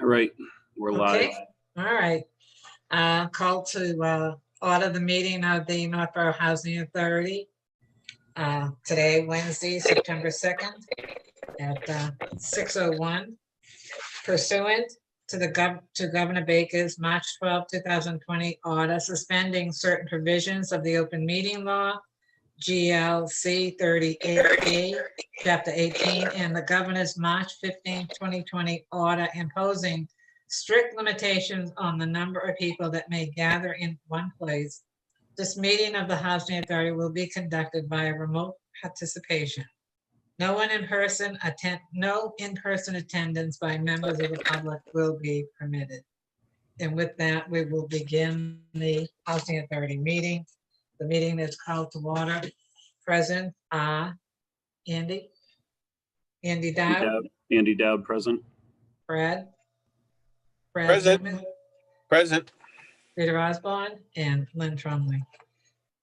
All right, we're live. Okay, all right. Call to order the meeting of the Northborough Housing Authority. Today, Wednesday, September 2nd at 6:01. Pursuant to Governor Baker's March 12, 2020 order suspending certain provisions of the open meeting law, GLC 38A, Chapter 18, and the Governor's March 15, 2020 order imposing strict limitations on the number of people that may gather in one place. This meeting of the Housing Authority will be conducted by remote participation. No in-person attendance by members of the public will be permitted. And with that, we will begin the Housing Authority meeting. The meeting is called to order. Present are Andy Dowd, Andy Dowd, present. Brad Present. Newman, Present. Rita Osborne, and Lynn Trumley.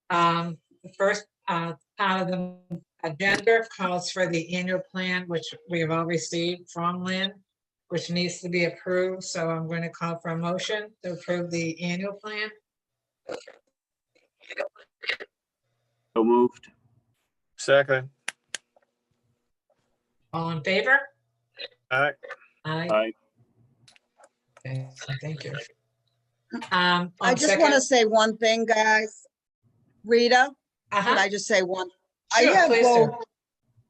The first part of the agenda calls for the annual plan, which we have all received from Lynn, which needs to be approved. So I'm going to call for a motion to approve the annual plan. So moved. Second. All in favor? Aye. Aye. Aye. Okay, so thank you. I On just want to second- say one thing, guys. Rita, Uh-huh. can I just say one? Sure, please do.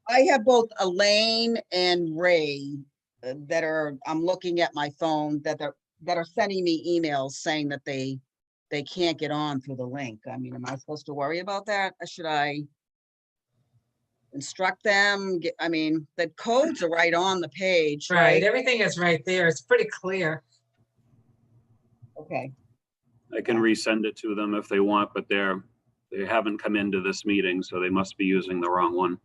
I have both Elaine and Ray that are, I'm looking at my phone that are sending me emails saying that they can't get on through the link. I mean, am I supposed to worry about that? Or should I instruct them? I mean, the codes are right on the page, Right, right? everything is right there. It's pretty clear. Okay, I can resend it to them if they want, but they haven't come into this meeting, so they must be using the wrong one.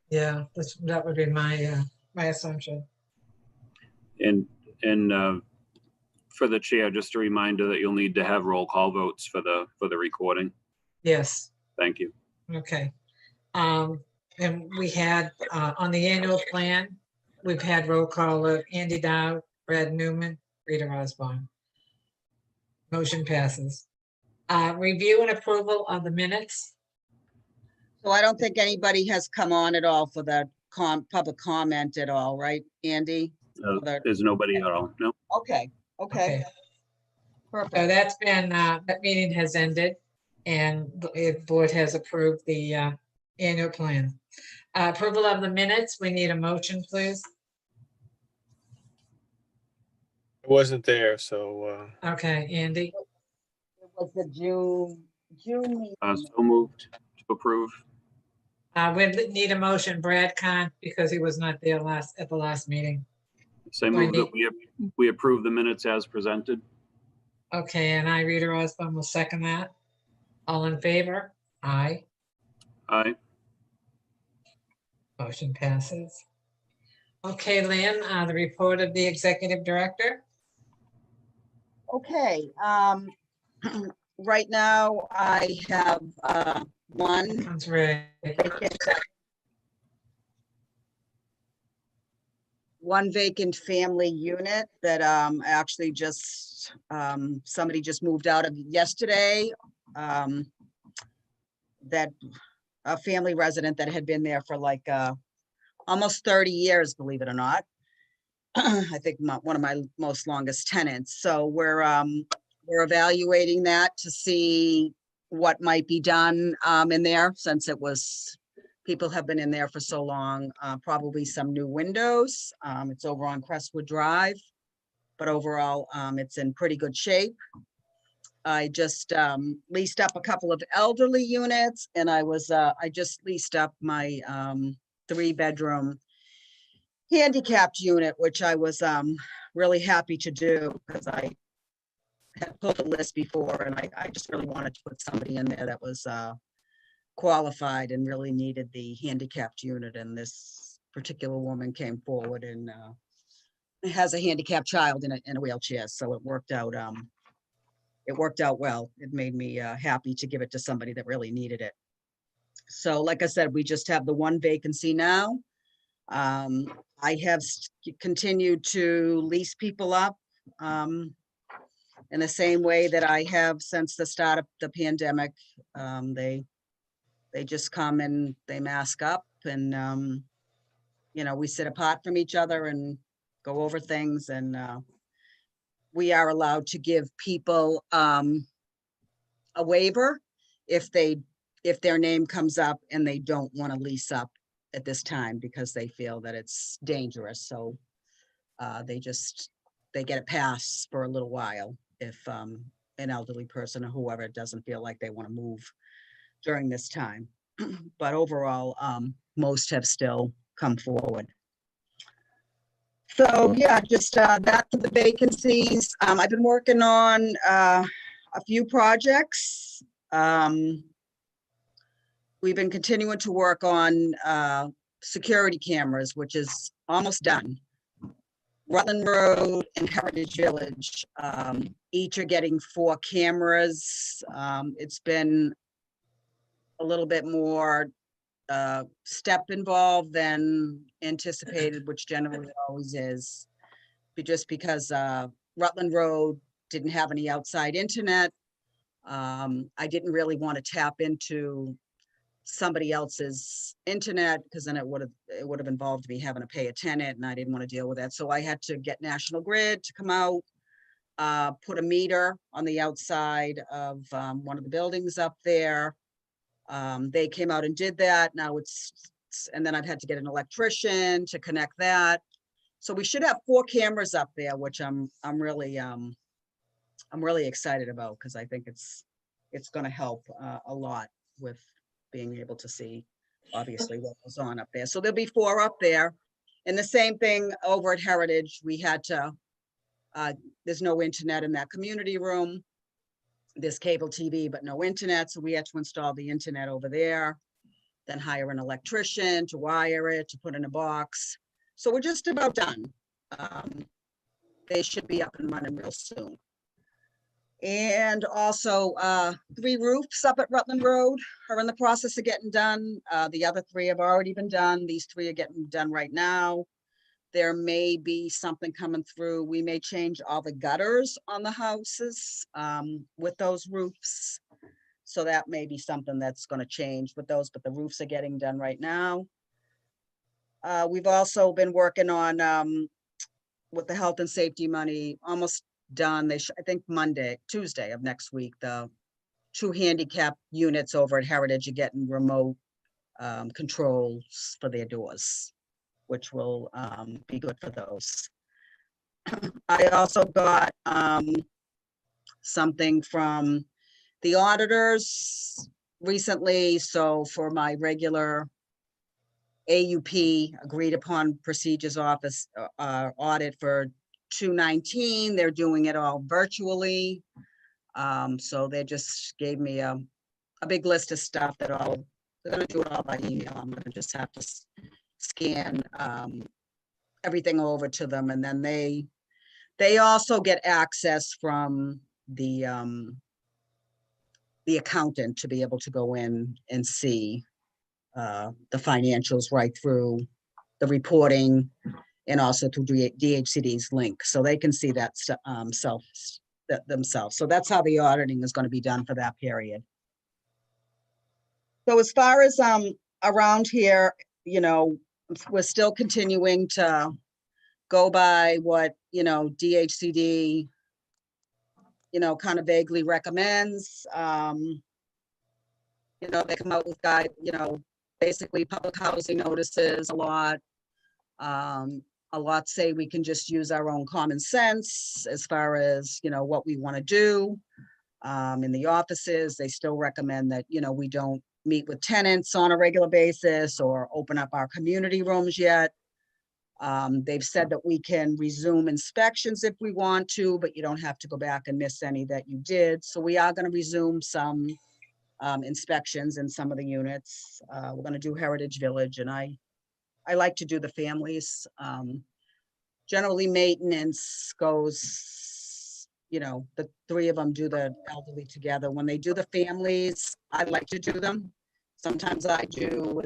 Yeah, that would be my assumption. And for the chair, just a reminder that you'll need to have roll call votes for the recording. Yes, Thank you. okay. And we had, on the annual plan, we've had roll call of Andy Dowd, Brad Newman, Rita Osborne. Motion passes. Review and approval of the minutes. so I don't think anybody has come on at all for the public comment at all, right, Andy? There's nobody at all. No. Okay, okay, So perfect. that's been, that meeting has ended and the board has approved the annual plan. Approval of the minutes, we need a motion, please. I wasn't there, so Okay, Andy, It was the June meeting. So moved to approve. we need a motion, Brad can't because he was not there at the last meeting. Say move that we approve the minutes as presented. Okay, and I, Rita Osborne, will second that. All in favor? Aye. Aye. Motion passes. Okay, Lynn, the report of the executive director. Okay, right now I have That's right. one vacant family unit that actually just somebody just moved out of yesterday. That a family resident that had been there for like almost 30 years, believe it or not. I think one of my most longest tenants. So we're evaluating that to see what might be done in there, since people have been in there for so long. Probably some new windows. It's over on Crestwood Drive, but overall it's in pretty good shape. I just leased up a couple of elderly units, and I just leased up my 3-bedroom handicapped unit, which I was really happy to do because I had pulled a list before, and I just really wanted to put somebody in there that was qualified and really needed the handicapped unit, and this particular woman came forward and has a handicapped child in a wheelchair, so it worked out well. It made me happy to give it to somebody that really needed it. So like I said, we just have the one vacancy now. I have continued to lease people up in the same way that I have since the start of the pandemic. They just come and they mask up, and you know, we sit apart from each other and go over things, and we are allowed to give people a waiver if their name comes up and they don't want to lease up at this time because they feel that it's dangerous. So they get a pass for a little while if an elderly person or whoever doesn't feel like they want to move during this time. But overall, most have still come forward. So yeah, just that for the vacancies. I've been working on a few projects. We've been continuing to work on security cameras, which is almost done. Rutland Road and Heritage Village, each are getting 4 cameras. It's been a little bit more step involved than anticipated, which generally always is, just because Rutland Road didn't have any outside internet. I didn't really want to tap into somebody else's internet because then it would have involved me having to pay a tenant, and I didn't want to deal with that. So I had to get National Grid to come out, put a meter on the outside of one of the buildings up there. They came out and did that. Now and then I've had to get an electrician to connect that. So we should have 4 cameras up there, which I'm really excited about, because I think it's going to help a lot with being able to see obviously what goes on up there. So there'll be 4 up there. And the same thing over at Heritage, we had to, there's no internet in that community room. There's cable TV, but no internet. So we had to install the internet over there, then hire an electrician to wire it, to put in a box. So we're just about done. They should be up and running real soon. And also 3 roofs up at Rutland Road are in the process of getting done. The other 3 have already been done. These 3 are getting done right now. There may be something coming through. We may change all the gutters on the houses with those roofs. So that may be something that's going to change with those, but the roofs are getting done right now. We've also been working on with the health and safety money, almost done. I think Tuesday of next week, the 2 handicap units over at Heritage are getting remote controls for their doors, which will be good for those. I also got something from the auditors recently. So for my regular AUP, agreed upon procedures office audit for 219, they're doing it all virtually. So they just gave me a big list of stuff that they're gonna do it all by email. I'm gonna just have to scan everything over to them, and then they also get access from the accountant to be able to go in and see the financials right through the reporting, and also through DHCD's link, so they can see that themselves. So that's how the auditing is going to be done for that period. So as far as around here, you know, we're still continuing to go by what, you know, DHCD, you know, kind of vaguely recommends. You know, they come out with basically public housing notices a lot. A lot say we can just use our own common sense as far as, you know, what we want to do. In the offices, they still recommend that, you know, we don't meet with tenants on a regular basis or open up our community rooms yet. They've said that we can resume inspections if we want to, but you don't have to go back and miss any that you did. So we are gonna resume some inspections in some of the units. We're gonna do Heritage Village, and I like to do the families. Generally, maintenance goes, you know, the three of them do the elderly together. When they do the families, I like to do them. Sometimes I do,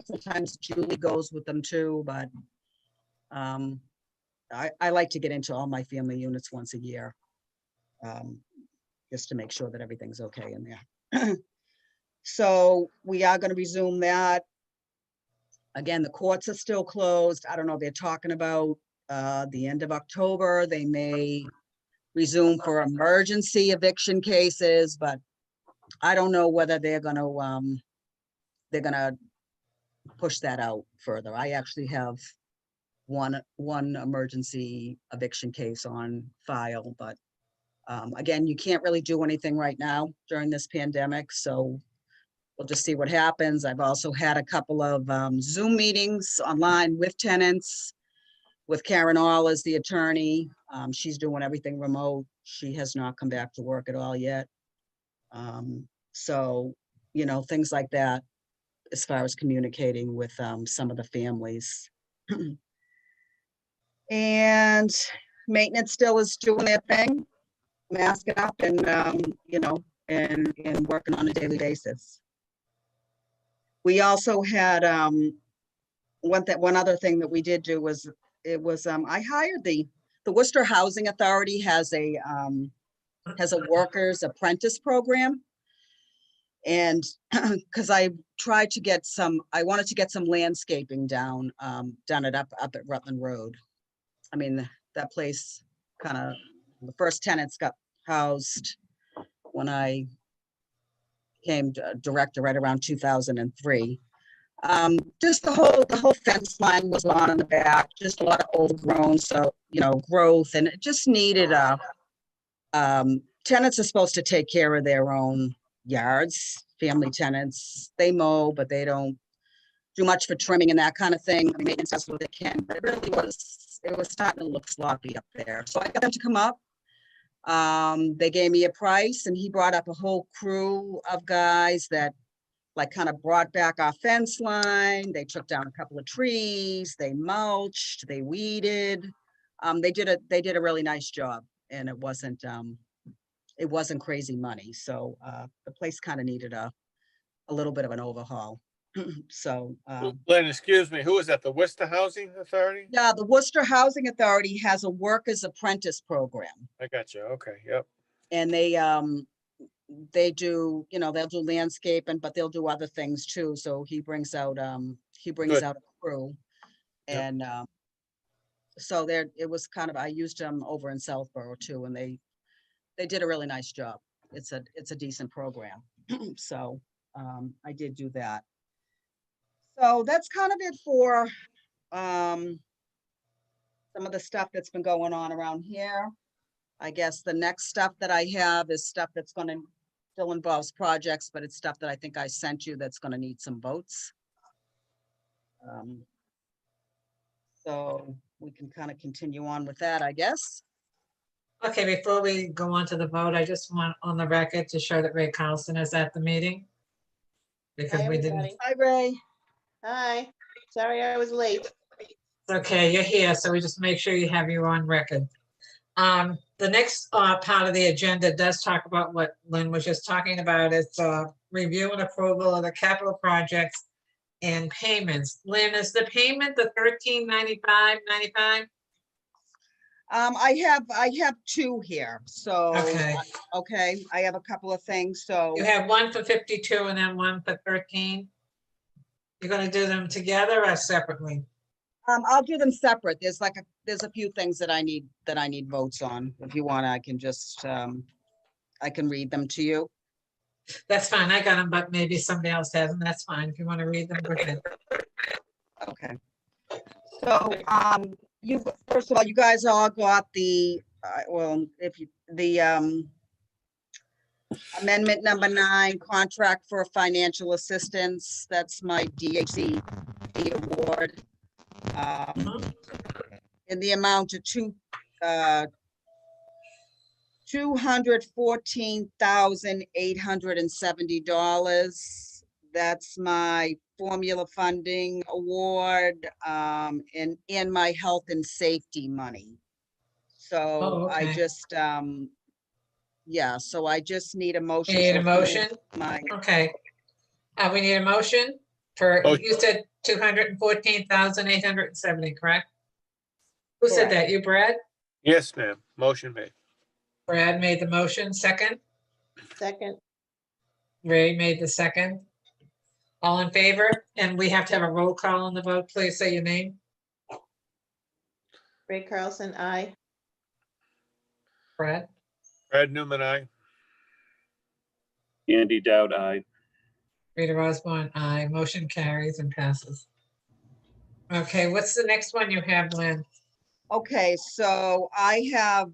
sometimes Julie goes with them too, but I like to get into all my family units once a year, just to make sure that everything's okay in there. So we are going to resume that. Again, the courts are still closed. I don't know, they're talking about the end of October. They may resume for emergency eviction cases, but I don't know whether they're gonna push that out further. I actually have one emergency eviction case on file, but again, you can't really do anything right now during this pandemic, so we'll just see what happens. I've also had a couple of Zoom meetings online with tenants, with Karen All as the attorney. She's doing everything remote. She has not come back to work at all yet. So, you know, things like that as far as communicating with some of the families. And maintenance still is doing their thing, masking up and, you know, and working on a daily basis. We also had one other thing that we did do was I hired the Worcester Housing Authority has a workers apprentice program. And because I wanted to get some landscaping done up at Rutland Road. I mean, that place the first tenants got housed when I became director right around 2003. Just the whole fence line was on in the back, just a lot of overgrown, so, you know, growth, and it just needed tenants are supposed to take care of their own yards. Family tenants, they mow, but they don't do much for trimming and that kind of thing. I mean, maintenance does what they can, but it was starting to look sloppy up there. So I got them to come up. They gave me a price, and he brought up a whole crew of guys that like kind of brought back our fence line. They took down a couple of trees, they mulched, they weeded. They did a really nice job, and it wasn't crazy money. So the place kind of needed a little bit of an overhaul. So Lynn, excuse me, who is that? The Worcester Housing Authority? yeah, the Worcester Housing Authority has a workers apprentice program, I got you. Okay, yep. and they do, you know, they'll do landscaping, but they'll do other things too. So he brings out Good. a crew. Yep. And so it was kind of, I used them over in Southborough too, and they did a really nice job. It's a decent program. So I did do that. So that's kind of it for some of the stuff that's been going on around here. I guess the next stuff that I have is stuff that's going to still involves projects, but it's stuff that I think I sent you that's going to need some votes. So we can kind of continue on with that, I guess. Okay, before we go on to the vote, I just want on the record to show that Ray Carlson is at the meeting. Because Hi, we didn't, everybody. Hi, Ray. Hi, sorry I was late. okay, you're here, so we just make sure you have you on record. The next part of the agenda does talk about what Lynn was just talking about. It's review and approval of the capital projects and payments. Lynn, is the payment the $1395.95? I have two here. So Okay. okay, I have a couple of things. So You have one for 52 and then one for 13. You're gonna do them together or separately? I'll do them separate. There's a few things that I need votes on. If you want, I can just I can read them to you. That's fine. I got them, but maybe somebody else has them. That's fine. If you want to read them, go ahead. Okay. So first of all, you guys all got the amendment number 9, contract for financial assistance. That's my DHC award. in the amount of $214,870. That's my formula funding award, and my health and safety money. So I okay. just, yeah, so I just need a motion. We need to a approve motion? My, Okay. We need a motion for, Motion. you said 214,870, correct? Who said Correct. that? You, Brad? Yes, ma'am. Motion made. Brad made the motion, second. Second, Ray made the second. All in favor? And we have to have a roll call on the vote. Please say your name. Ray Carlson, I. Brad? Brad Newman, aye. Andy Dowd, aye. Rita Osborne, aye. Motion carries and passes. Okay, what's the next one you have, Lynn? okay, so I have,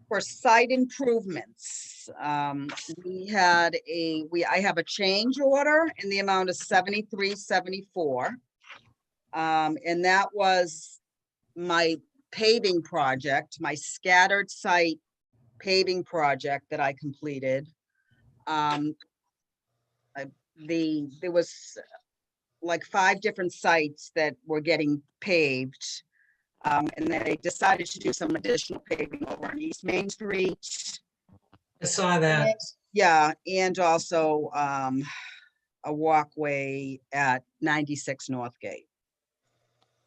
for site improvements, I have a change order in the amount of $73.74. And that was my paving project, my scattered site paving project that I completed. There was like 5 different sites that were getting paved. And then they decided to do some additional paving over on East Main Street. I saw that. Yeah, and also a walkway at 96 Northgate.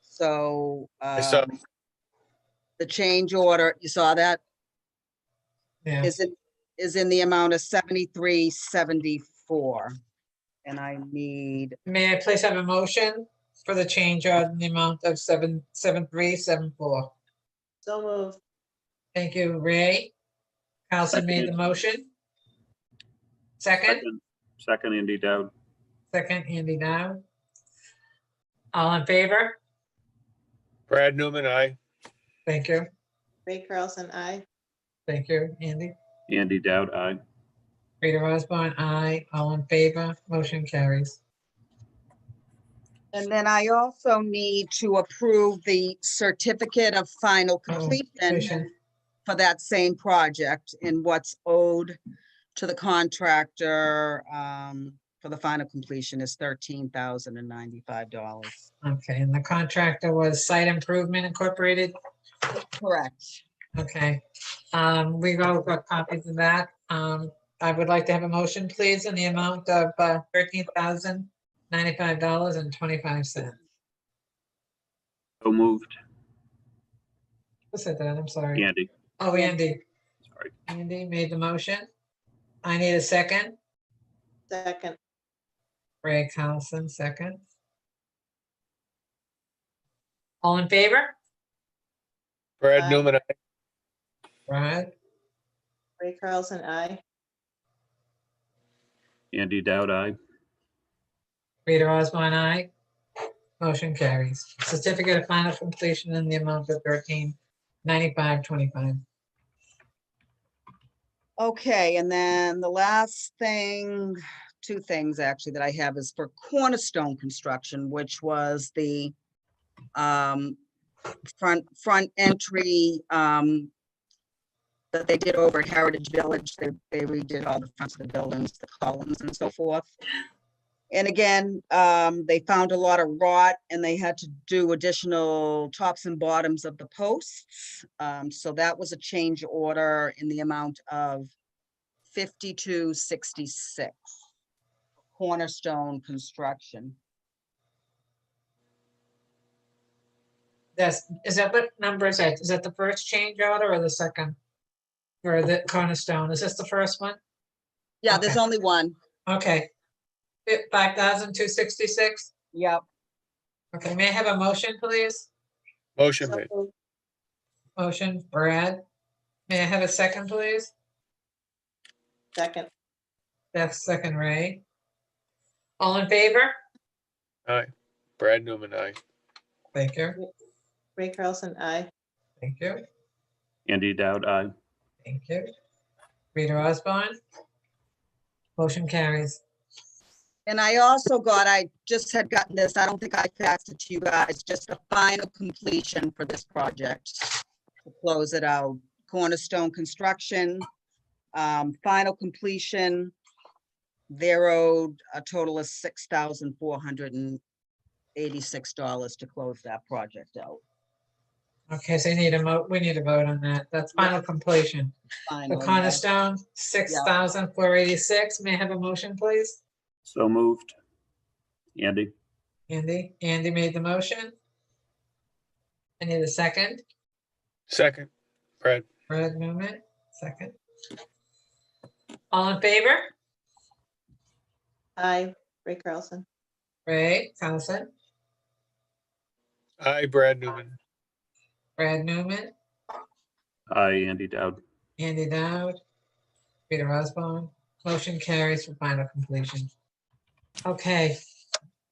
So saw- the change order, you saw that, Yeah. is in the amount of $73.74. And I need, May I please have a motion for the change order in the amount of 77374? So moved. Thank you, Ray. Carlson made the motion. Second, Second, Andy Dowd. second, Andy Dow. All in favor? Brad Newman, aye. Thank you. Ray Carlson, I. Thank you, Andy. Andy Dowd, aye. Rita Osborne, aye. All in favor? Motion carries. and then I also need to approve the certificate of final completion Completion. for that same project and what's owed to the contractor for the final completion is $13,095. Okay, and the contractor was Site Improvement Incorporated? Correct. Okay, we all got copies of that. I would like to have a motion, please, in the amount of $13,095.25. So moved. Who said that? I'm sorry. Andy, Oh, Andy. sorry. Andy made the motion. I need a second. Second, Ray Carlson, second. All in favor? Brad Aye. Newman, aye. Brad, Ray Carlson, I. Andy Dowd, aye. Rita Osborne, aye. Motion carries. Certificate of final completion in the amount of $13,95.25. Okay, and then the last thing, 2 things actually that I have is for Cornerstone Construction, which was the front entry that they did over at Heritage Village. They redid all the fronts of the buildings, the columns and so forth. And again, they found a lot of rot and they had to do additional tops and bottoms of the posts. So that was a change order in the amount of $52.66. Cornerstone Construction. Is that what number is that? Is that the first change order or the second? For the Cornerstone, is this the first one? Yeah, there's Okay. only one. Okay. 5,266? Yep. Okay, may I have a motion, please? Motion So made. moved. Motion, Brad. May I have a second, please? Second, That's second, Ray. All in favor? Aye. Brad Newman, aye. Thank you. Ray Carlson, I. Thank you. Andy Dowd, aye. Thank you. Rita Osborne. Motion carries. And I also got, I just had gotten this, I don't think I faxed it to you guys, just a final completion for this project. To close it out, Cornerstone Construction, final completion. They're owed a total of $6,486 to close that project out. Okay, so you need we need to vote on that. That's final completion. The Final, yeah. Cornerstone, 6,486. May I have a motion, please? So moved. Andy? Andy made the motion. I need a second. Second, Brad. Brad Newman, second. All in favor? Aye. Ray Carlson. Ray Carlson, Aye, Brad Newman. Brad Newman, Aye, Andy Dowd. Andy Dowd, Peter Osborne. Motion carries for final completion. Okay,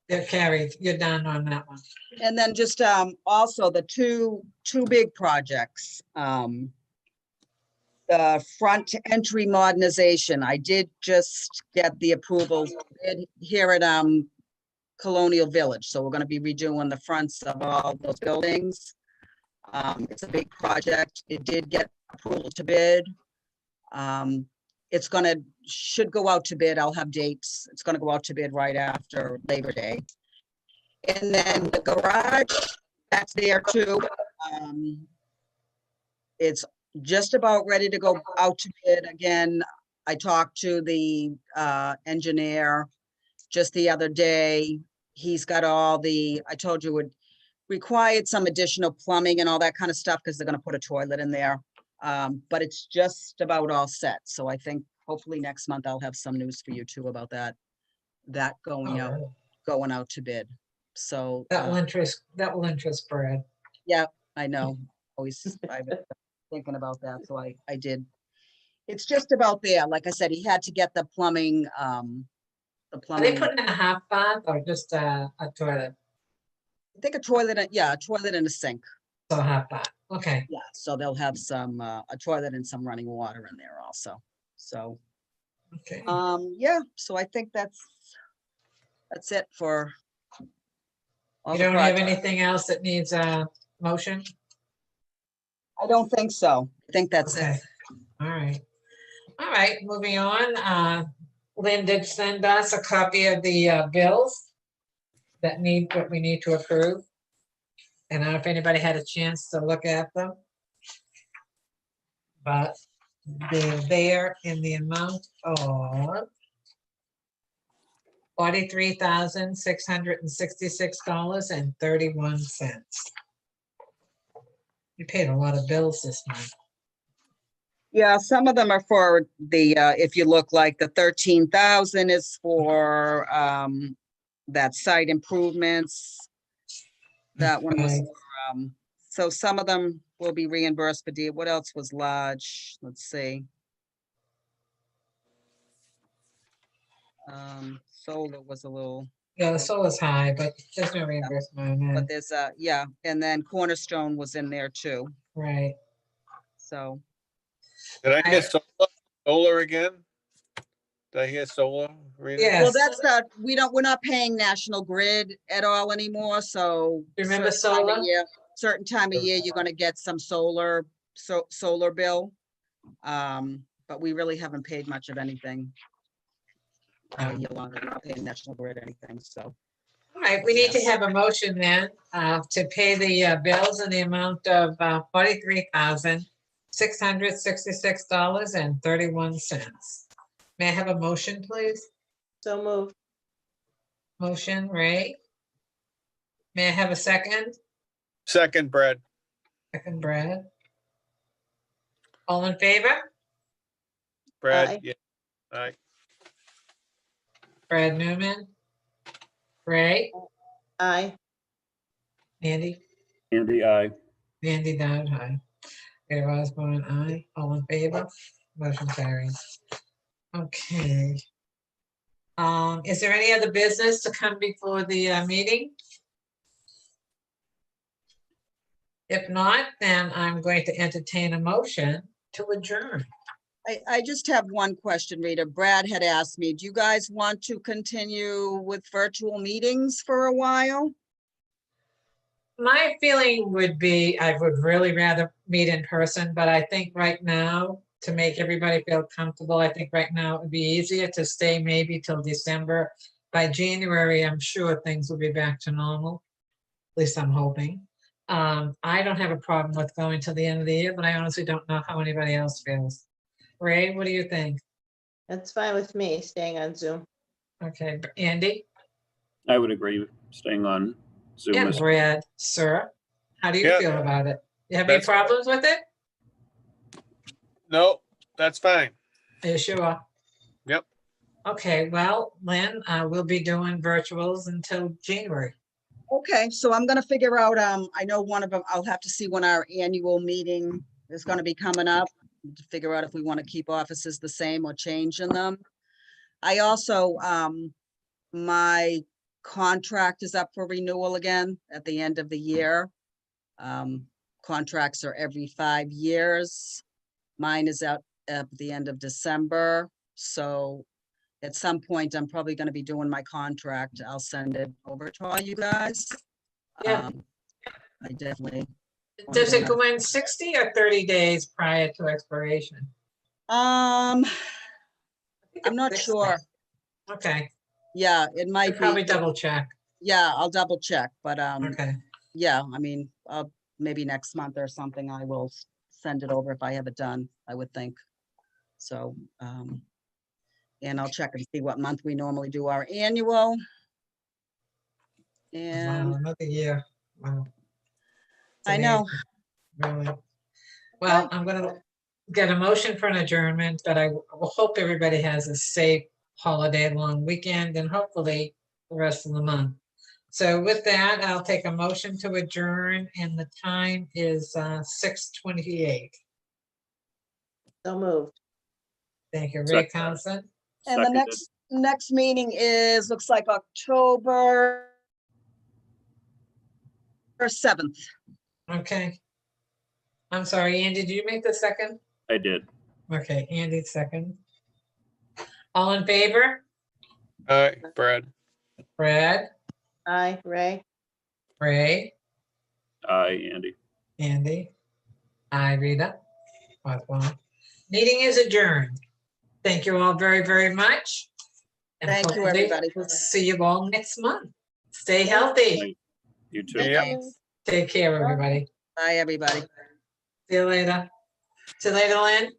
they're carried. You're done on that one. And then just also the two big projects. The front entry modernization, I did just get the approval here at Colonial Village. So we're gonna be redoing the fronts of all those buildings. It's a big project. It did get approval to bid. It's should go out to bid. I'll have dates. It's gonna go out to bid right after Labor Day. And then the garage, that's there too. It's just about ready to go out to bid again. I talked to the engineer just the other day. He's got all the, I told you it required some additional plumbing and all that kind of stuff because they're gonna put a toilet in there. But it's just about all set. So I think hopefully next month I'll have some news for you too about that going out to bid. So That will interest Brad. yeah, I know. I've been thinking about that, so I did. It's just about there. Like I said, he had to get the plumbing, Are they putting in a half bath or just a toilet? I think a toilet, a toilet and a sink. So a half bath, okay. Yeah, so they'll have some, a toilet and some running water in there also. So, Okay. yeah, so I think that's it for all You the don't have projects. anything else that needs a motion? I don't think so. I think that's Okay, it. all right. All right, moving on. Lynn did send us a copy of the bills that what we need to approve. And I don't know if anybody had a chance to look at them. But they're there in the amount of $43,666.31. You paid a lot of bills this month. Yeah, some of them are for the, if you look like the 13,000 is for, that site improvements. That one was, Okay. so some of them will be reimbursed for what else was large? Let's see. Solar was a little, Yeah, the solar's high, but there's no reimbursement on but that, there's yeah, and then Cornerstone was in there too, right? so. Did I hear solar again? Did I hear solar? Rita? Yeah. Well, Yes. that's we're not paying National Grid at all anymore, so. Remember certain time of solar? year- Certain time of year, you're gonna get some solar bill. But we really haven't paid much of anything. You're not paying National Grid anything, so. All right, we need to have a motion then to pay the bills in the amount of $43,666.31. May I have a motion, please? So moved. Motion, Ray? May I have a second? Second, Brad. Second, Brad? All in favor? Brad, Aye. yeah. Aye. Brad Newman? Ray? Aye. Andy? Andy, aye. Andy Dowd, aye. Peter Osborne, aye. All in favor? Motion carries. Okay. Is there any other business to come before the meeting? If not, then I'm going to entertain a motion to adjourn. I just have one question, Rita. Brad had asked me, do you guys want to continue with virtual meetings for a while? My feeling would be, I would really rather meet in person, but I think right now, to make everybody feel comfortable, I think right now it would be easier to stay maybe till December. By January, I'm sure things will be back to normal. At least I'm hoping. I don't have a problem with going till the end of the year, but I honestly don't know how anybody else feels. Ray, what do you think? That's fine with me, staying on Zoom. Okay, Andy? I would agree, staying on Zoom. Yeah, is- Brad, sir, how do you Yeah. feel about it? You have any That's- problems with it? No, that's fine. Are you sure? Yep. Okay, well, Lynn, we'll be doing virtuals until January. Okay, so I'm gonna figure out, I know one of them, I'll have to see when our annual meeting is gonna be coming up, to figure out if we want to keep offices the same or change in them. I also, my contract is up for renewal again at the end of the year. Contracts are every 5 years. Mine is out at the end of December, so at some point, I'm probably gonna be doing my contract. I'll send it over to all you guys. Yeah. I definitely, Does it go in 60 or 30 days prior to expiration? I'm not 60. sure. Okay, Yeah, it I'll might probably be, double check. yeah, I'll double check, but, Okay, yeah, I mean, maybe next month or something, I will send it over if I have it done, I would think. So, and I'll check and see what month we normally do our annual. wow, And another year. Wow. It's I know, amazing, really. Well, I'm gonna get a motion for an adjournment, but I will hope everybody has a safe holiday long weekend and hopefully the rest of the month. So with that, I'll take a motion to adjourn and the time is 6:28. So moved. Thank you, Ray Second. Townsend. and the Seconded. next meeting is, looks like October 7th. Okay. I'm sorry, Andy, did you make the second? I did. Okay, Andy second. All in favor? All right, Brad. Brad, Aye, Ray. Ray, Aye, Andy. Andy, I, Rita. Oswald. Meeting is adjourned. Thank you all very, very much. And Thank you, hopefully everybody. We'll see you all next month. Stay healthy. You too. Thank Yep. you. Take care, everybody. Bye, everybody. See you later. See you later, Lynn.